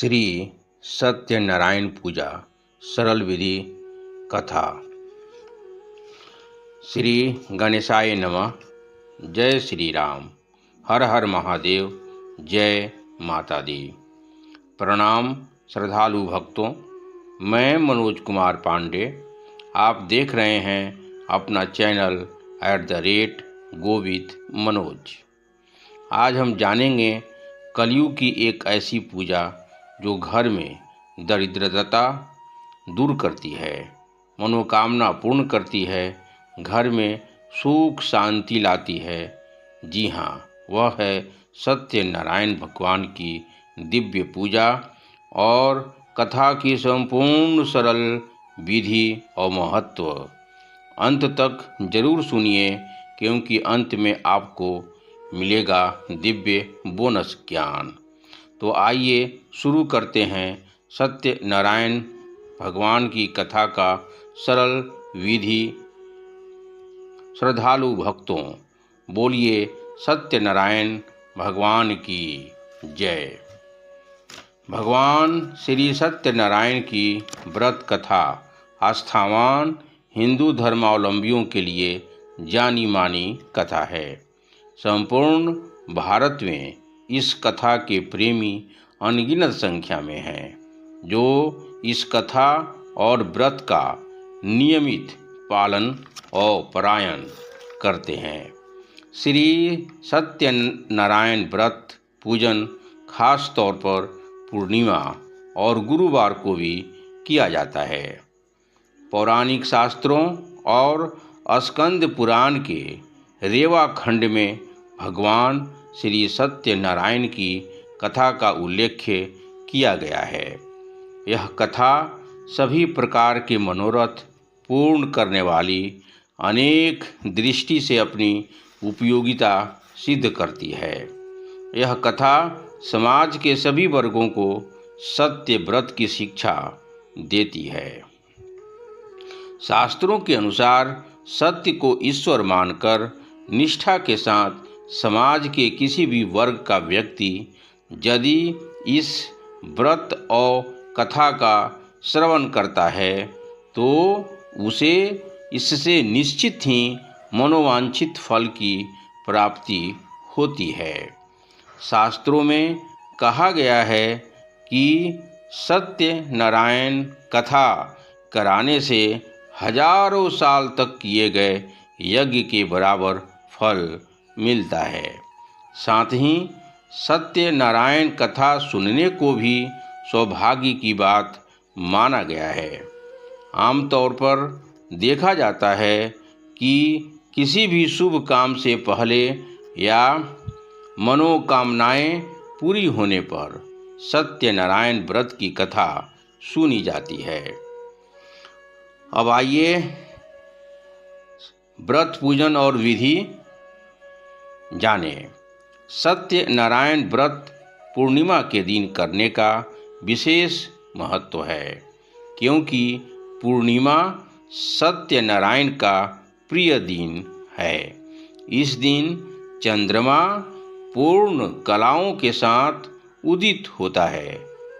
श्री सत्यनारायण पूजा सरल विधि कथा। श्री गणेशाय नमः। जय श्री राम। हर हर महादेव। जय माता दी। प्रणाम श्रद्धालु भक्तों, मैं मनोज कुमार पांडे। आप देख रहे हैं अपना चैनल @Go with मनोज। आज हम जानेंगे कलयुग की एक ऐसी पूजा जो घर में दरिद्रता दूर करती है, मनोकामना पूर्ण करती है, घर में सुख शांति लाती है। जी हाँ, वह है सत्यनारायण भगवान की दिव्य पूजा और कथा की संपूर्ण सरल विधि और महत्व। अंत तक जरूर सुनिए, क्योंकि अंत में आपको मिलेगा दिव्य बोनस ज्ञान। तो आइए शुरू करते हैं सत्यनारायण भगवान की कथा का सरल विधि। श्रद्धालु भक्तों, बोलिए सत्यनारायण भगवान की जय। भगवान श्री सत्यनारायण की व्रत कथा आस्थावान हिंदू धर्मावलंबियों के लिए जानी मानी कथा है। संपूर्ण भारत में इस कथा के प्रेमी अनगिनत संख्या में हैं, जो इस कथा और व्रत का नियमित पालन और पारायण करते हैं। श्री सत्यनारायण व्रत पूजन खास तौर पर पूर्णिमा और गुरुवार को भी किया जाता है। पौराणिक शास्त्रों और स्कंद पुराण के रेवा खंड में भगवान श्री सत्यनारायण की कथा का उल्लेख किया गया है। यह कथा सभी प्रकार के मनोरथ पूर्ण करने वाली अनेक दृष्टि से अपनी उपयोगिता सिद्ध करती है। यह कथा समाज के सभी वर्गों को सत्य व्रत की शिक्षा देती है। शास्त्रों के अनुसार सत्य को ईश्वर मानकर निष्ठा के साथ समाज के किसी भी वर्ग का व्यक्ति यदि इस व्रत और कथा का श्रवण करता है, तो उसे इससे निश्चित ही मनोवांछित फल की प्राप्ति होती है। शास्त्रों में कहा गया है कि सत्यनारायण कथा कराने से हजारों साल तक किए गए यज्ञ के बराबर फल मिलता है। साथ ही सत्यनारायण कथा सुनने को भी सौभाग्य की बात माना गया है। आमतौर पर देखा जाता है कि किसी भी शुभ काम से पहले या मनोकामनाएं पूरी होने पर सत्यनारायण व्रत की कथा सुनी जाती है। अब आइए व्रत पूजन और विधि जाने। सत्यनारायण व्रत पूर्णिमा के दिन करने का विशेष महत्व है, क्योंकि पूर्णिमा सत्यनारायण का प्रिय दिन है। इस दिन चंद्रमा पूर्ण कलाओं के साथ उदित होता है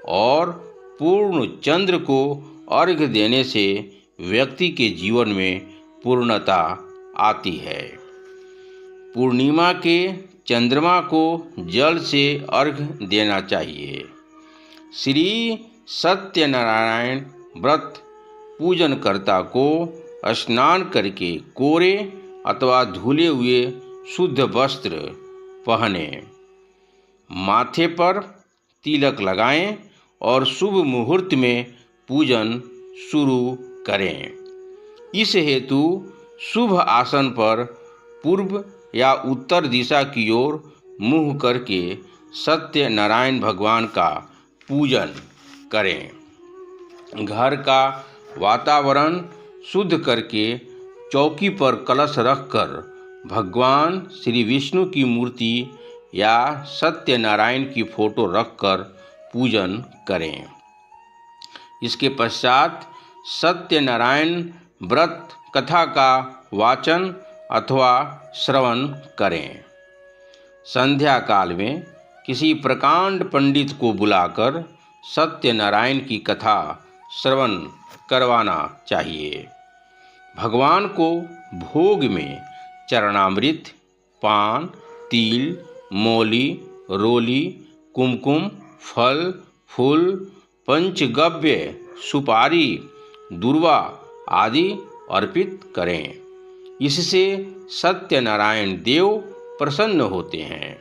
और पूर्ण चंद्र को अर्घ्य देने से व्यक्ति के जीवन में पूर्णता आती है। पूर्णिमा के चंद्रमा को जल से अर्घ्य देना चाहिए। श्री सत्यनारायण व्रत पूजनकर्ता को स्नान करके कोरे अथवा धुले हुए शुद्ध वस्त्र पहने, माथे पर तिलक लगाएं और शुभ मुहूर्त में पूजन शुरू करें। इस हेतु शुभ आसन पर पूर्व या उत्तर दिशा की ओर मुँह करके सत्यनारायण भगवान का पूजन करें। घर का वातावरण शुद्ध करके चौकी पर कलश रखकर भगवान श्री विष्णु की मूर्ति या सत्यनारायण की फोटो रखकर पूजन करें। इसके पश्चात सत्यनारायण व्रत कथा का वाचन अथवा श्रवण करें। संध्या काल में किसी प्रकांड पंडित को बुलाकर सत्यनारायण की कथा श्रवण करवाना चाहिए। भगवान को भोग में चरणामृत, पान, तिल, मौली, रोली, कुमकुम, फल, फूल, पंचगव्य, सुपारी, दूर्वा आदि अर्पित करें। इससे सत्यनारायण देव प्रसन्न होते हैं।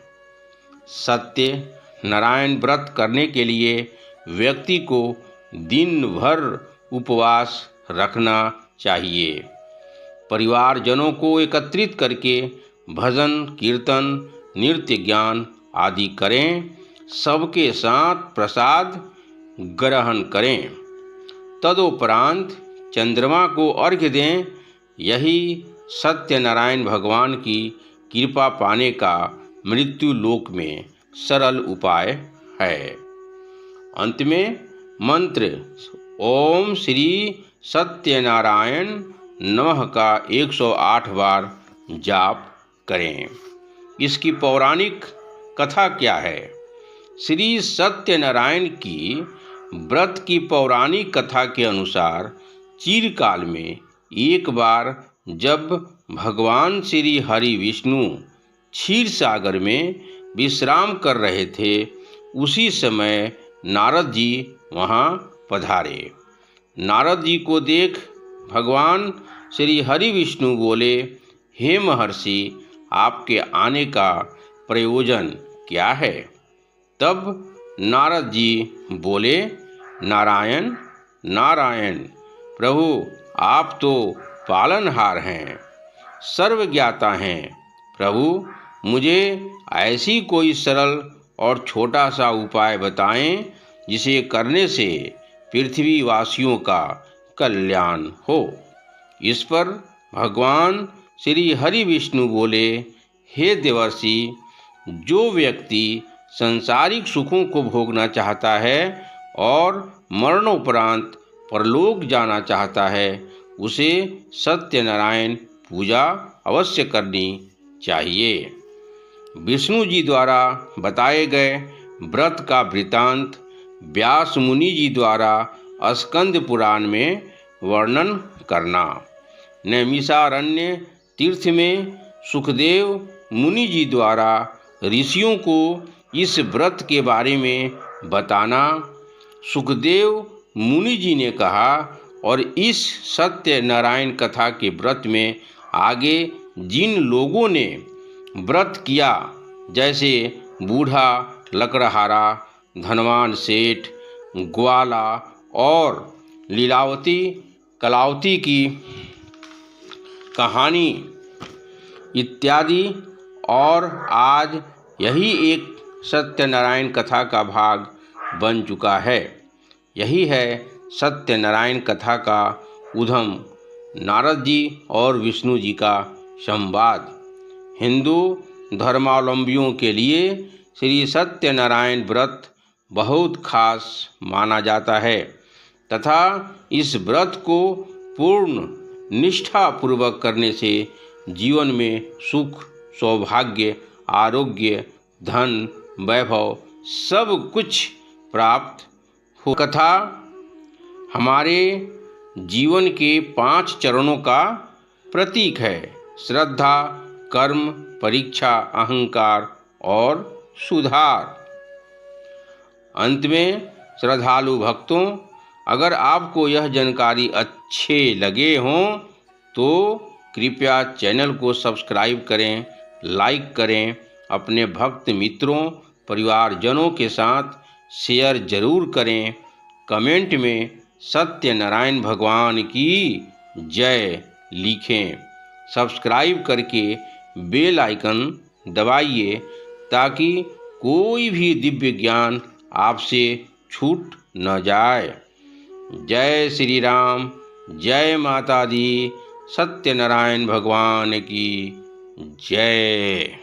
सत्यनारायण व्रत करने के लिए व्यक्ति को दिन भर उपवास रखना चाहिए। परिवारजनों को एकत्रित करके भजन, कीर्तन, नृत्य, ज्ञान आदि करें। सबके साथ प्रसाद ग्रहण करें। तदुपरांत चंद्रमा को अर्घ्य दें। यही सत्यनारायण भगवान की कृपा पाने का मृत्यु लोक में सरल उपाय है। अंत में मंत्र ओम श्री सत्यनारायण नमः का 108 बार जाप करें। इसकी पौराणिक कथा क्या है? श्री सत्यनारायण की व्रत की पौराणिक कथा के अनुसार चिरकाल में एक बार जब भगवान श्री हरि विष्णु क्षीर सागर में विश्राम कर रहे थे, उसी समय नारद जी वहाँ पधारे। नारद जी को देख भगवान श्री हरि विष्णु बोले, हे महर्षि, आपके आने का प्रयोजन क्या है? तब नारद जी बोले, नारायण नारायण, प्रभु आप तो पालनहार हैं, सर्वज्ञाता हैं। प्रभु मुझे ऐसी कोई सरल और छोटा सा उपाय बताएं जिसे करने से पृथ्वीवासियों का कल्याण हो। इस पर भगवान श्री हरि विष्णु बोले, हे देवर्षि, जो व्यक्ति सांसारिक सुखों को भोगना चाहता है और मरणोपरांत परलोक जाना चाहता है, उसे सत्यनारायण पूजा अवश्य करनी चाहिए। विष्णु जी द्वारा बताए गए व्रत का वृतांत व्यास मुनि जी द्वारा स्कंद पुराण में वर्णन करना। नैमिषारण्य तीर्थ में सुखदेव मुनि जी द्वारा ऋषियों को इस व्रत के बारे में बताना। सुखदेव मुनि जी ने कहा, और इस सत्यनारायण कथा के व्रत में आगे जिन लोगों ने व्रत किया, जैसे बूढ़ा लकड़हारा, धनवान सेठ, ग्वाला और लीलावती कलावती की कहानी इत्यादि, और आज यही एक सत्यनारायण कथा का भाग बन चुका है। यही है सत्यनारायण कथा का उद्गम, नारद जी और विष्णु जी का संवाद। हिंदू धर्मावलंबियों के लिए श्री सत्यनारायण व्रत बहुत खास माना जाता है तथा इस व्रत को पूर्ण निष्ठापूर्वक करने से जीवन में सुख, सौभाग्य, आरोग्य, धन, वैभव सब कुछ प्राप्त हो। कथा हमारे जीवन के 5 चरणों का प्रतीक है: श्रद्धा, कर्म, परीक्षा, अहंकार और सुधार। अंत में श्रद्धालु भक्तों, अगर आपको यह जानकारी अच्छे लगे हों तो कृपया चैनल को सब्सक्राइब करें, लाइक करें, अपने भक्त मित्रों, परिवारजनों के साथ शेयर जरूर करें। कमेंट में सत्यनारायण भगवान की जय लिखें। सब्सक्राइब करके बेल आइकन दबाइए ताकि कोई भी दिव्य ज्ञान आपसे छूट न जाए। जय श्री राम, जय माता दी, सत्यनारायण भगवान की जय।